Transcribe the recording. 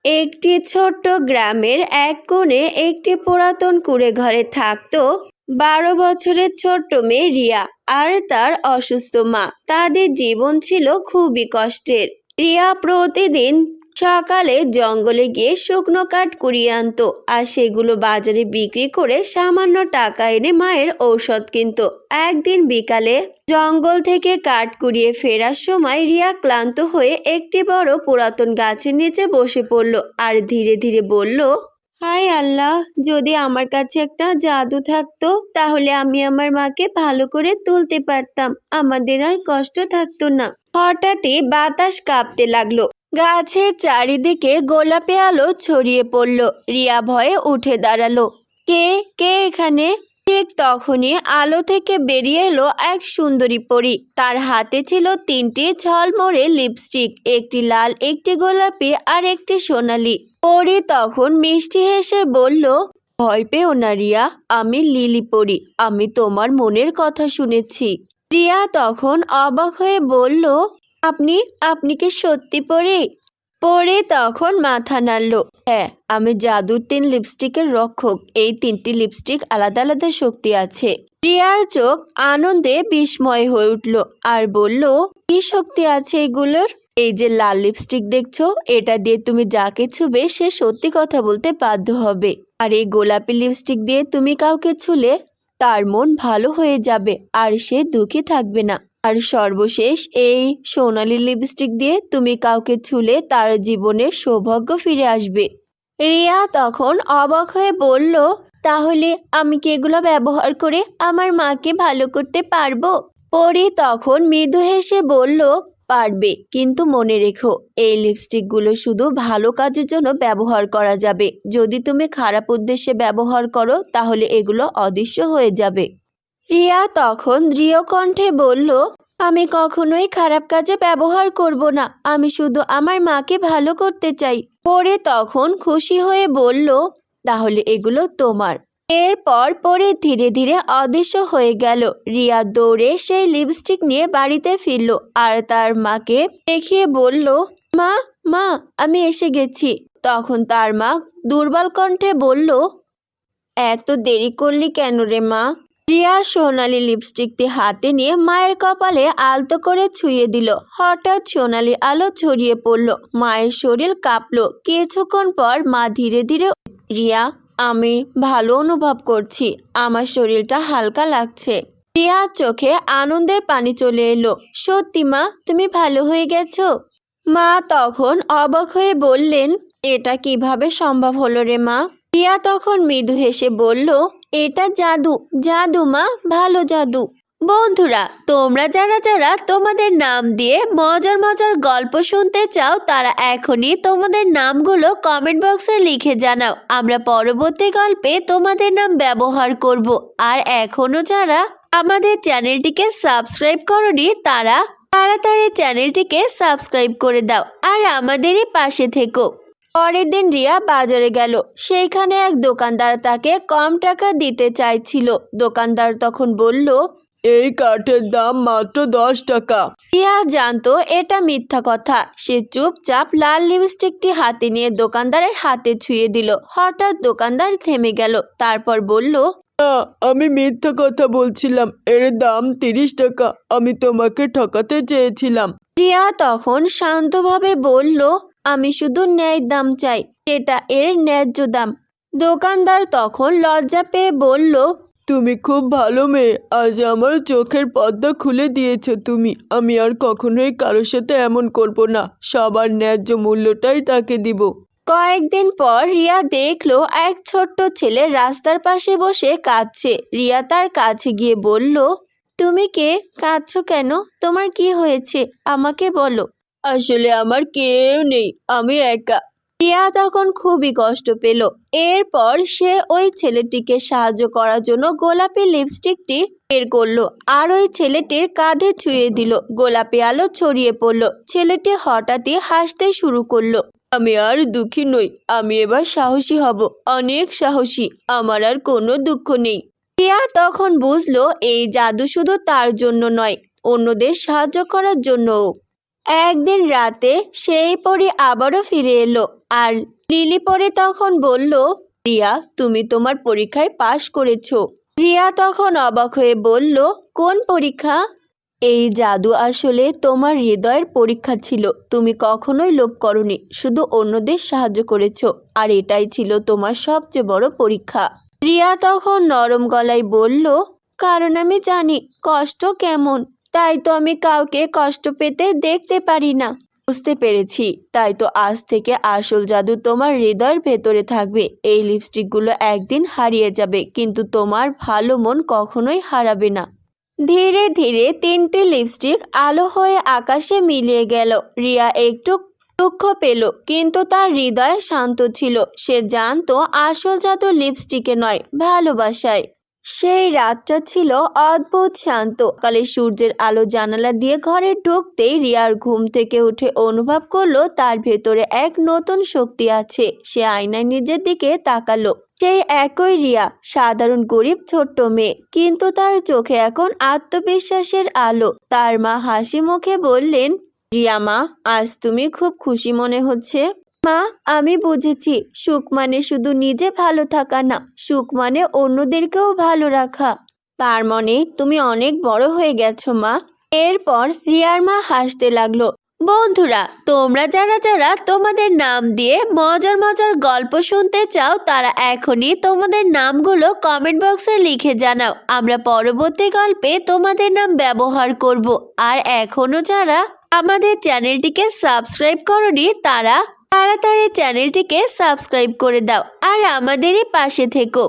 একটি ছোট্ট গ্রামের এক কোণে একটি পুরাতন কুঁড়ে ঘরে থাকতো 12 বছরের ছোট্ট মেয়ে রিয়া আর তার অসুস্থ মা। তাদের জীবন ছিল খুবই কষ্টের। রিয়া প্রতিদিন সকালে জঙ্গলে গিয়ে শুকনো কাঠ কুড়িয়ে আনতো আর সেগুলো বাজারে বিক্রি করে সামান্য টাকা এনে মায়ের ঔষধ কিনতো। একদিন বিকালে জঙ্গল থেকে কাঠ কুড়িয়ে ফেরার সময় রিয়া ক্লান্ত হয়ে একটি বড় পুরাতন গাছের নিচে বসে পড়ল আর ধীরে ধীরে বলল, হায় আল্লাহ, যদি আমার কাছে একটা জাদু থাকতো তাহলে আমি আমার মাকে ভালো করে তুলতে পারতাম, আমাদের আর কষ্ট থাকতো না। হঠাৎই বাতাস কাঁপতে লাগলো, গাছের চারিদিকে গোলাপি আলো ছড়িয়ে পড়ল। রিয়া ভয়ে উঠে দাঁড়ালো। কে কে এখানে? ঠিক তখনই আলো থেকে বেরিয়ে এলো এক সুন্দরী পরী। তার হাতে ছিল 3টি ঝলমলে লিপস্টিক, একটি লাল, একটি গোলাপি আর একটি সোনালি। পরী তখন মিষ্টি হেসে বলল, ভয় পেও না রিয়া, আমি লিলি পরী, আমি তোমার মনের কথা শুনেছি। রিয়া তখন অবাক হয়ে বলল, আপনি আপনি কি সত্যি পরী? পরী তখন মাথা নাড়ল। হ্যাঁ, আমি জাদুর 3 লিপস্টিকের রক্ষক। এই 3টি লিপস্টিক আলাদা আলাদা শক্তি আছে। রিয়ার চোখ আনন্দে বিস্ময় হয়ে উঠল আর বলল, কি শক্তি আছে এগুলোর? এই যে লাল লিপস্টিক দেখছো, এটা দিয়ে তুমি যাকে ছুবে সে সত্যি কথা বলতে বাধ্য হবে। আর এই গোলাপি লিপস্টিক দিয়ে তুমি কাউকে ছুলে তার মন ভালো হয়ে যাবে আর সে দুঃখী থাকবে না। আর সর্বশেষ এই সোনালি লিপস্টিক দিয়ে তুমি কাউকে ছুলে তার জীবনের সৌভাগ্য ফিরে আসবে। রিয়া তখন অবাক হয়ে বলল, তাহলে আমি কি এগুলো ব্যবহার করে আমার মাকে ভালো করতে পারবো? পরী তখন মৃদু হেসে বলল, পারবে, কিন্তু মনে রেখো এই লিপস্টিকগুলো শুধু ভালো কাজের জন্য ব্যবহার করা যাবে। যদি তুমি খারাপ উদ্দেশ্যে ব্যবহার করো তাহলে এগুলো অদৃশ্য হয়ে যাবে। রিয়া তখন দৃঢ় কণ্ঠে বলল, আমি কখনোই খারাপ কাজে ব্যবহার করব না, আমি শুধু আমার মাকে ভালো করতে চাই। পরে তখন খুশি হয়ে বলল, তাহলে এগুলো তোমার। এরপর পরে ধীরে ধীরে অদৃশ্য হয়ে গেল। রিয়া দৌড়ে সেই লিপস্টিক নিয়ে বাড়িতে ফিরল আর তার মাকে দেখিয়ে বলল, মা মা আমি এসে গেছি। তখন তার মা দুর্বল কণ্ঠে বলল, এত দেরি করলি কেন রে মা? রিয়া সোনালি লিপস্টিকটি হাতে নিয়ে মায়ের কপালে আলতো করে ছুঁয়ে দিল। হঠাৎ সোনালি আলো ছড়িয়ে পড়ল, মায়ের শরীর কাঁপলো। কিছুক্ষণ পর মা ধীরে ধীরে, রিয়া, আমি ভালো অনুভব করছি, আমার শরীরটা হালকা লাগছে। রিয়ার চোখে আনন্দের পানি চলে এলো। সত্যি মা, তুমি ভালো হয়ে গেছো? মা তখন অবাক হয়ে বললেন, এটা কিভাবে সম্ভব হলো রে মা? রিয়া তখন মৃদু হেসে বলল, এটা জাদু, জাদু মা, ভালো জাদু। বন্ধুরা, তোমরা যারা যারা তোমাদের নাম দিয়ে মজার মজার গল্প শুনতে চাও তারা এখনই তোমাদের নামগুলো কমেন্ট বক্সে লিখে জানাও। আমরা পরবর্তী গল্পে তোমাদের নাম ব্যবহার করব। আর এখনো যারা আমাদের চ্যানেলটিকে সাবস্ক্রাইব করনি তারা তাড়াতাড়ি চ্যানেলটিকে সাবস্ক্রাইব করে দাও আর আমাদেরই পাশে থেকো। পরের দিন রিয়া বাজারে গেল। সেইখানে এক দোকানদার তাকে কম টাকা দিতে চাইছিল। দোকানদার তখন বলল, এই কাঠের দাম মাত্র 10 টাকা। রিয়া জানতো এটা মিথ্যা কথা। সে চুপচাপ লাল লিপস্টিকটি হাতে নিয়ে দোকানদারের হাতে ছুঁয়ে দিল। হঠাৎ দোকানদার থেমে গেল, তারপর বলল, না, আমি মিথ্যা কথা বলছিলাম, এর দাম 30 টাকা। আমি তোমাকে ঠকাতে চেয়েছিলাম। রিয়া তখন শান্তভাবে বলল, আমি শুধু ন্যায় দাম চাই, এটা এর ন্যায্য দাম। দোকানদার তখন লজ্জা পেয়ে বলল, তুমি খুব ভালো মেয়ে, আজ আমার চোখের পর্দা খুলে দিয়েছো তুমি। আমি আর কখনোই কারোর সাথে এমন করব না, সবার ন্যায্য মূল্যটাই তাকে দিব। কয়েকদিন পর রিয়া দেখলো এক ছোট্ট ছেলে রাস্তার পাশে বসে কাঁদছে। রিয়া তার কাছে গিয়ে বলল, তুমি কে? কাঁদছো কেন? তোমার কি হয়েছে? আমাকে বলো। আসলে আমার কেউ নেই, আমি একা। রিয়া তখন খুবই কষ্ট পেল। এরপর সে ওই ছেলেটিকে সাহায্য করার জন্য গোলাপি লিপস্টিকটি বের করলো আর ওই ছেলেটির কাঁধে ছুঁয়ে দিল। গোলাপি আলো ছড়িয়ে পড়লো। ছেলেটি হঠাৎই হাসতে শুরু করলো। আমি আর দুঃখী নই, আমি এবার সাহসী হব, অনেক সাহসী। আমার আর কোনো দুঃখ নেই। রিয়া তখন বুঝলো এই জাদু শুধু তার জন্য নয়, অন্যদের সাহায্য করার জন্যও। একদিন রাতে সেই পরী আবারও ফিরে এলো আর লিলি পরী তখন বলল, রিয়া, তুমি তোমার পরীক্ষায় পাশ করেছো। রিয়া তখন অবাক হয়ে বলল, কোন পরীক্ষা? এই জাদু আসলে তোমার হৃদয়ের পরীক্ষা ছিল। তুমি কখনোই লোভ করনি, শুধু অন্যদের সাহায্য করেছো, আর এটাই ছিল তোমার সবচেয়ে বড় পরীক্ষা। রিয়া তখন নরম গলায় বলল, কারণ আমি জানি কষ্ট কেমন, তাই তো আমি কাউকে কষ্ট পেতে দেখতে পারি না। বুঝতে পেরেছি, তাই তো আজ থেকে আসল জাদু তোমার হৃদয়ের ভেতরে থাকবে। এই লিপস্টিকগুলো একদিন হারিয়ে যাবে, কিন্তু তোমার ভালো মন কখনোই হারাবে না। ধীরে ধীরে 3টে লিপস্টিক আলো হয়ে আকাশে মিলিয়ে গেল। রিয়া একটু দুঃখ পেল, কিন্তু তার হৃদয় শান্ত ছিল। সে জানতো আসল জাদু লিপস্টিকে নয়, ভালোবাসায়। সেই রাতটা ছিল অদ্ভুত শান্ত। সকালে সূর্যের আলো জানালা দিয়ে ঘরে ঢুকতেই রিয়ার ঘুম থেকে উঠে অনুভব করলো তার ভেতরে এক নতুন শক্তি আছে। সে আয়নায় নিজের দিকে তাকালো। সেই একই রিয়া, সাধারণ গরিব ছোট্ট মেয়ে, কিন্তু তার চোখে এখন আত্মবিশ্বাসের আলো। তার মা হাসি মুখে বললেন, রিয়া মা, আজ তুমি খুব খুশি মনে হচ্ছে। মা, আমি বুঝেছি, সুখ মানে শুধু নিজে ভালো থাকা না, সুখ মানে অন্যদেরকেও ভালো রাখা। তার মানে তুমি অনেক বড় হয়ে গেছো মা। এরপর রিয়ার মা হাসতে লাগলো। বন্ধুরা, তোমরা যারা যারা তোমাদের নাম দিয়ে মজার মজার গল্প শুনতে চাও, তারা এখনই তোমাদের নামগুলো কমেন্ট বক্সে লিখে জানাও। আমরা পরবর্তী গল্পে তোমাদের নাম ব্যবহার করব। আর এখনো যারা আমাদের চ্যানেলটিকে সাবস্ক্রাইব করনি, তারা তাড়াতাড়ি চ্যানেলটিকে সাবস্ক্রাইব করে দাও আর আমাদেরই পাশে থেকো।